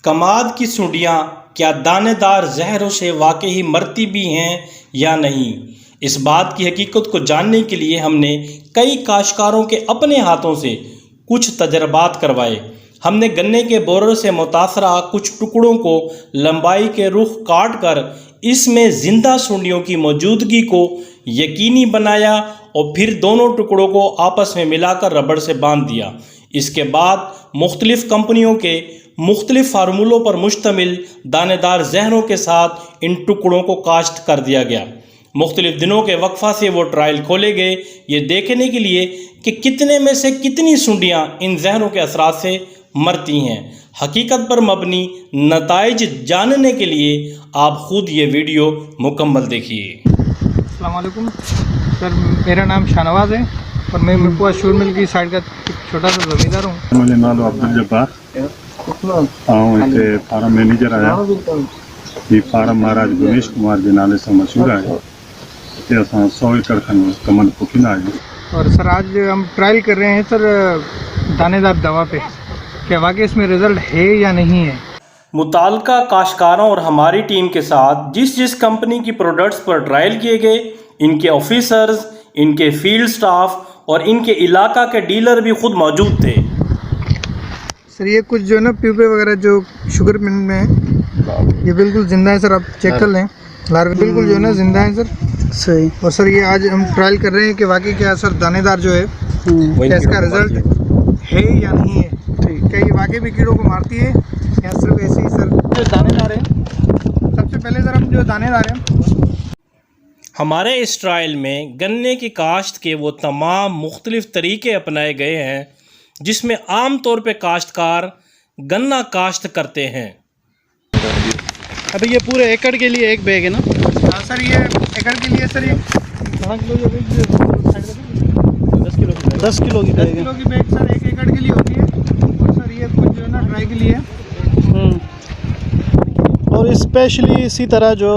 कमाद की सुंडियां क्या दानेदार जहरों से वाकई मरती भी हैं या नहीं, इस बात की हकीकत को जानने के लिए हमने कई काश्तकारों के अपने हाथों से कुछ तजर्बात करवाए। हमने गन्ने के बोरों से मुतासरा कुछ टुकड़ों को लंबाई के रुख काट कर इसमें ज़िंदा सुंडियों की मौजूदगी को यकीनी बनाया और फिर दोनों टुकड़ों को आपस में मिलाकर रबड़ से बांध दिया। इसके बाद मुख्तलिफ़ कंपनियों के मुख्तलिफ़ फार्मूलों पर मुश्तमिल दानेदार जहरों के साथ इन टुकड़ों को काश्त कर दिया गया। मुख्तलिफ़ दिनों के वक्फा से वो ट्रायल खोले गए, ये देखने के लिए कि कितने में से कितनी सुंडियाँ इन जहरों के असरात से मरती हैं। हकीकत पर मबनी नताइज जानने के लिए आप ख़ुद ये वीडियो मुकम्मल देखिए। अस्सलाम वालेकुम सर, मेरा नाम शाहनवाज है और मैं मिरपुर शुगर मिल की साइड का एक छोटा सा ज़मींदार हूँ। मुझे नाम अब्दुल जब्बार इतने फार्म मैनेजर आया ये फार्म महाराज गणेश कुमार के नाले से मशहूर है। 100 एकड़ खन कमल पुखिन आए और सर आज हम ट्रायल कर रहे हैं सर दानेदार दवा पे, क्या वाकई इसमें रिज़ल्ट है या नहीं है। मुताल्लिका काश्तकारों और हमारी टीम के साथ जिस कंपनी की प्रोडक्ट्स पर ट्रायल किए गए, इनके ऑफिसर्स, इनके फील्ड स्टाफ और इनके इलाका के डीलर भी खुद मौजूद थे। सर ये कुछ जो है ना प्यूपे वगैरह जो शुगर मिल में है, ये बिल्कुल ज़िंदा है सर, आप चेक कर लें। लार्वे बिल्कुल जो है ना ज़िंदा है सर। सही। और सर ये आज हम ट्रायल कर रहे हैं कि वाकई क्या सर दानेदार जो है क्या इसका रिज़ल्ट है या नहीं है। क्या ये वाकई भी कीड़ों को मारती है या सिर्फ ऐसे ही सर जो दानेदार है। सबसे पहले सर हम जो दानेदार हैं, हमारे इस ट्रायल में गन्ने की काश्त के वो तमाम मुख्तलिफ़ तरीके अपनाए गए हैं जिसमें आम तौर पे काश्तकार गन्ना काश्त करते हैं। अभी ये पूरे एकड़ के लिए एक बैग है ना? हाँ सर, ये एकड़ के लिए सर ये 10 किलो की बैग है। की बैग सर 1 एकड़ के लिए होती है। और सर ये कुछ जो है ना ड्राई के लिए है। और स्पेशली इसी तरह जो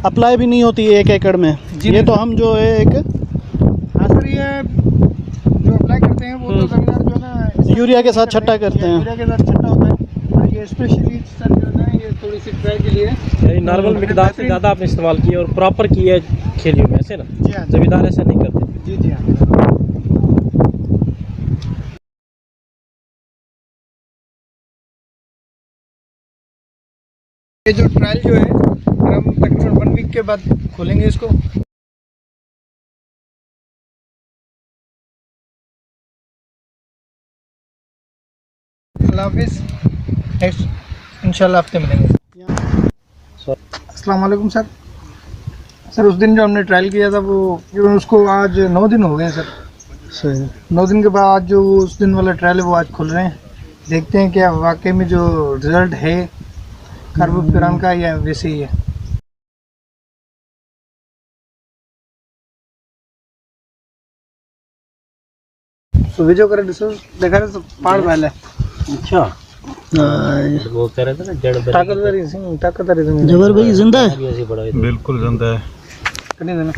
अप्लाई भी नहीं होती है 1 एकड़ में। ये तो हम जो है एक हाँ सर, ये जो अप्लाई करते हैं वो तो ज़मींदार जो है ना यूरिया के साथ छट्टा करते हैं। यूरिया के साथ छट्टा होता है। और ये स्पेशली सर जो है ना ये थोड़ी सी ड्राई के लिए नॉर्मल मिकदार से ज़्यादा आपने इस्तेमाल किया और प्रॉपर किया खेलियों में, ऐसे ना? जी हाँ, ज़मींदार ऐसा नहीं करते। जी हाँ। ये जो ट्रायल जो है हम तकरीबन 1 वीक के बाद खोलेंगे इसको। अल्लाह हाफिज़, नेक्स्ट इंशाल्लाह हफ्ते मिलेंगे। अस्सलाम वालेकुम सर। सर उस दिन जो हमने ट्रायल किया था वो उसको आज 9 दिन हो गए सर। सही। 9 दिन के बाद जो उस दिन वाला ट्रायल है वो आज खोल रहे हैं। देखते हैं क्या वाकई में जो रिज़ल्ट है कार्बोफ्यूरान का या वैसे ही है। तो वीडियो करे देखा रहे तो पहाड़ वाला है। अच्छा वो कह रहे थे ना जड़ ताकतवर जबर भाई जिंदा है? बिल्कुल जिंदा है।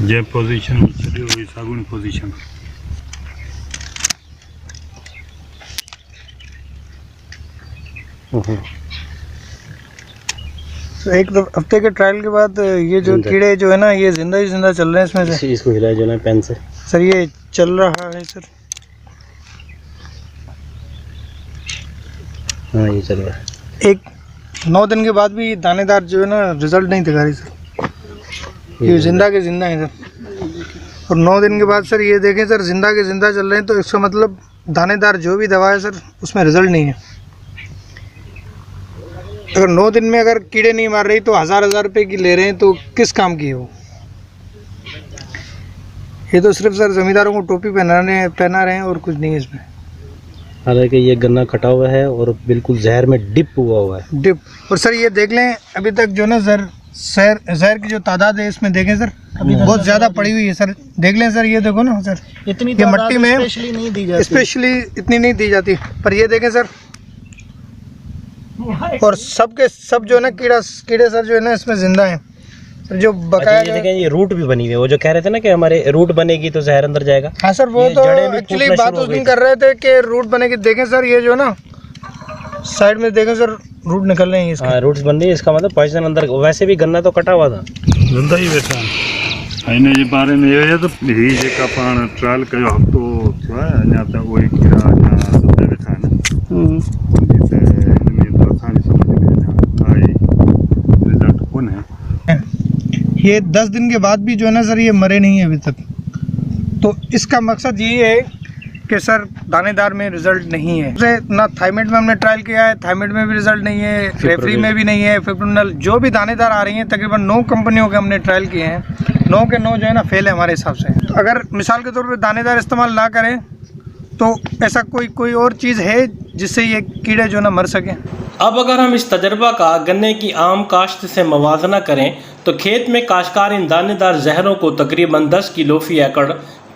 ये पोजीशन में चली हुई सागुन पोजीशन। तो 1 हफ्ते के ट्रायल के बाद ये जो कीड़े जो है ना ये जिंदा ही जिंदा चल रहे हैं इसमें से। इसको हिलाया जो ना पेन से सर ये चल रहा है सर। हाँ ये चल रहा है। 9 दिन के बाद भी दानेदार जो है ना रिजल्ट नहीं दिखा रही सर। ये जिंदा के जिंदा है सर। और 9 दिन के बाद सर ये देखें सर जिंदा के जिंदा चल रहे हैं, तो इसका मतलब दानेदार जो भी दवा है सर उसमें रिजल्ट नहीं है। अगर 9 दिन में अगर कीड़े नहीं मार रही तो हज़ार रुपए की ले रहे हैं तो किस काम की है वो। ये तो सिर्फ सर ज़मींदारों को टोपी पहना रहे हैं और कुछ नहीं है इसमें। हालांकि ये गन्ना कटा हुआ है और बिल्कुल जहर में डिप हुआ है। डिप। और सर ये देख लें अभी तक जो ना जहर की जो तादाद है इसमें देखें सर अभी बहुत ज़्यादा पड़ी हुई है सर। देख लें सर, ये देखो ना सर, इतनी ये मट्टी में स्पेशली नहीं दी जाती। स्पेशली इतनी नहीं दी जाती, पर ये देखें सर। और सब जो है ना कीड़े सर जो है ना इसमें जिंदा हैं सर, जो बकाया। ये देखें ये रूट भी बनी हुई है। वो जो कह रहे थे ना कि हमारे रूट बनेगी तो जहर अंदर जाएगा। हाँ सर, वो तो एक्चुअली बात उस दिन कर रहे थे कि रूट बनेगी। देखें सर ये जो ना साइड में देखें सर, रूट निकल रहे हैं इसके। हाँ, रूट्स बन रही है, इसका मतलब पॉइजन अंदर। वैसे भी गन्ना तो कटा हुआ था, जिंदा ही बैठा है। इन जे बारे में ये तो ही जेका पाण ट्रायल कयो हफ़्तो थियो आहे, अञा त उहे कीड़ा अञा सुठे वेठा आहिनि। त इनमें तो असांजी सम्झ में अञा आई रिज़ल्ट कोन्हे। ये 10 दिन के बाद भी जो है ना सर, ये मरे नहीं है अभी तक। तो इसका मकसद यही है कि सर दानेदार में रिजल्ट नहीं है। ना थाइमेट में हमने ट्रायल किया है, थाइमेट में भी रिजल्ट नहीं है, रेफरी में भी नहीं है, फिप्रोनल जो भी दानेदार आ रही हैं तकरीबन 9 कंपनियों के हमने ट्रायल किए हैं, 9 के 9 जो है ना फेल है हमारे हिसाब से। तो अगर मिसाल के तौर पे दानेदार इस्तेमाल ना करें तो ऐसा कोई और चीज़ है जिससे ये कीड़े जो ना मर सकें। अब अगर हम इस तजर्बा का गन्ने की आम काश्त से मवाजना करें तो खेत में काश्तकार इन दानेदार जहरों को तकरीबन 10 किलो फी एकड़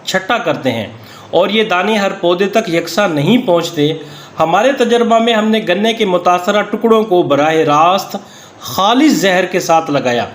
छट्टा करते हैं और ये दाने हर पौधे तक यकसा नहीं पहुंचते। हमारे तजर्बा में हमने गन्ने के मुतासरा टुकड़ों को बराह रास्त खालिस जहर के साथ लगाया,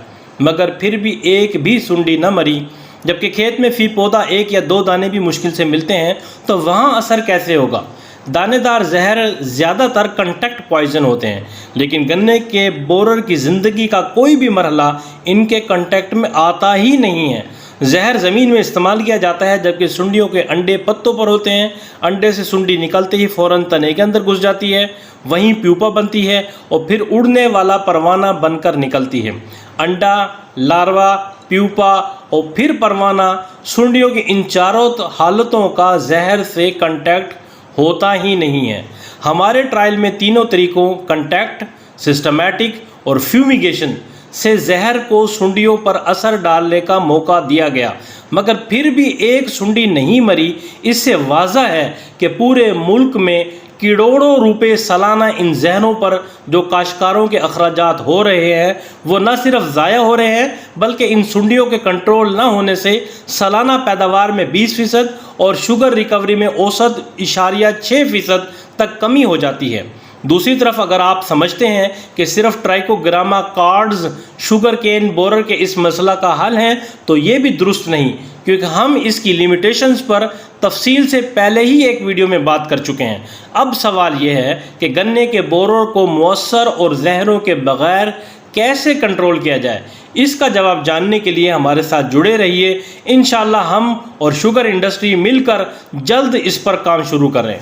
मगर फिर भी एक भी सुंडी न मरी। जबकि खेत में फी पौधा 1 या 2 दाने भी मुश्किल से मिलते हैं, तो वहाँ असर कैसे होगा? दानेदार जहर ज़्यादातर कंटैक्ट पॉइजन होते हैं, लेकिन गन्ने के बोरर की ज़िंदगी का कोई भी मरहला इनके कंटैक्ट में आता ही नहीं है। जहर ज़मीन में इस्तेमाल किया जाता है, जबकि सुंडियों के अंडे पत्तों पर होते हैं। अंडे से सुंडी निकलते ही फ़ौरन तने के अंदर घुस जाती है, वहीं प्यूपा बनती है और फिर उड़ने वाला परवाना बनकर निकलती है। अंडा, लार्वा, प्यूपा और फिर परवाना, सुंडियों की इन चारों हालतों का जहर से कंटैक्ट होता ही नहीं है। हमारे ट्रायल में तीनों तरीकों कंटैक्ट, सिस्टमैटिक और फ्यूमिगेशन से जहर को सुंडियों पर असर डालने का मौका दिया गया, मगर फिर भी एक सुंडी नहीं मरी। इससे वाज़ह है कि पूरे मुल्क में करोड़ों रुपए सालाना इन जहरों पर जो काश्तकारों के अखराजात हो रहे हैं वो न सिर्फ ज़ाया हो रहे हैं, बल्कि इन सुंडियों के कंट्रोल न होने से सालाना पैदावार में 20% और शुगर रिकवरी में औसत 0.6% तक कमी हो जाती है। दूसरी तरफ अगर आप समझते हैं कि सिर्फ trichogramma cards sugarcane borer के इस मसला का हल है, तो ये भी दुरुस्त नहीं, क्योंकि हम इसकी लिमिटेशंस पर तफसील से पहले ही एक वीडियो में बात कर चुके हैं। अब सवाल यह है कि गन्ने के बोरर को मौसर और जहरों के बग़ैर कैसे कंट्रोल किया जाए। इसका जवाब जानने के लिए हमारे साथ जुड़े रहिए। इंशाअल्लाह हम और शुगर इंडस्ट्री मिलकर जल्द इस पर काम शुरू करें।